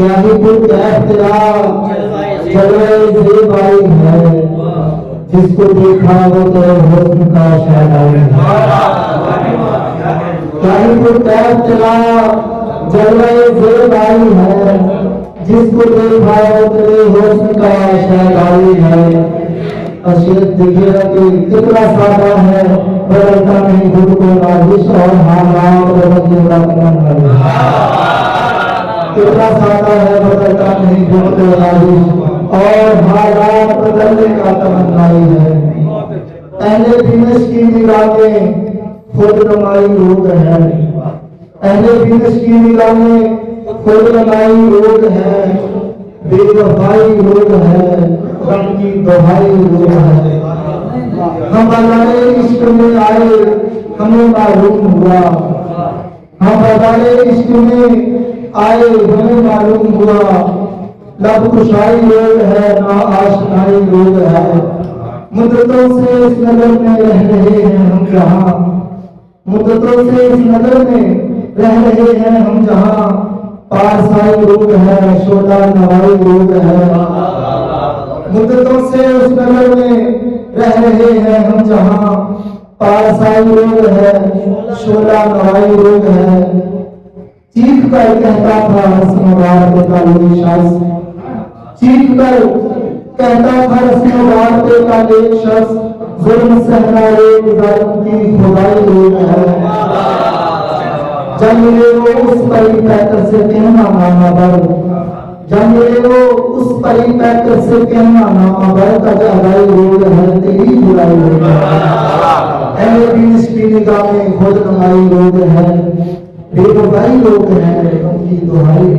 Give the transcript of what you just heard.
کیا ہی کچھ اختیار جلوے زیبائی ہے، جس کو دیکھا وہ تیرے حسن کا شہنائی ہے۔ کیا ہی کچھ اختیار جلوے زیبائی ہے، جس کو دیکھا وہ تیرے حسن کا شہنائی ہے۔ اشیت دیکھیے کہ کتنا سادہ ہے، بدلتا نہیں خود کو نازش اور حالات بدلنے کا تمنا ہے۔ کتنا سادہ ہے، بدلتا نہیں خود کو نازش اور حالات بدلنے کا تمنا ہے۔ اہل دمشق کی نگاہیں خود نمائی روگ ہے، اہل دمشق کی نگاہیں خود نمائی روگ ہے، بے وفائی روگ ہے، غم کی دہائی روگ ہے۔ ہم بازارے عشق میں آئے ہمیں معلوم ہوا، ہم بازارے عشق میں آئے ہمیں معلوم ہوا، لب کشائی روگ ہے نا آشنائی روگ ہے۔ مدتوں سے اس نظر میں رہ رہے ہیں ہم جہاں، مدتوں سے اس نظر میں رہ رہے ہیں ہم جہاں، پارسائی روگ ہے شعلہ نوائی روگ ہے۔ مدتوں سے اس نظر میں رہ رہے ہیں ہم جہاں، پارسائی روگ ہے شعلہ نوائی روگ ہے۔ چیخ کر کہتا تھا رسم وارتے کا ایک شخص، چیخ کر کہتا تھا رسم وارتے کا ایک شخص، ظلم سہنا ایک ظالم کی خدائی روگ ہے۔ جب ملے وہ اس پری پیکر سے کہنا نامہ جب ملے وہ اس پری پیکر سے کہنا نامہ بر کا جہائی روگ ہے، تیری برائی روگ ہے۔ اہل دمشق کی نگاہیں خود نمائی روگ ہے، بے وفائی روگ ہے، ان کی دہائی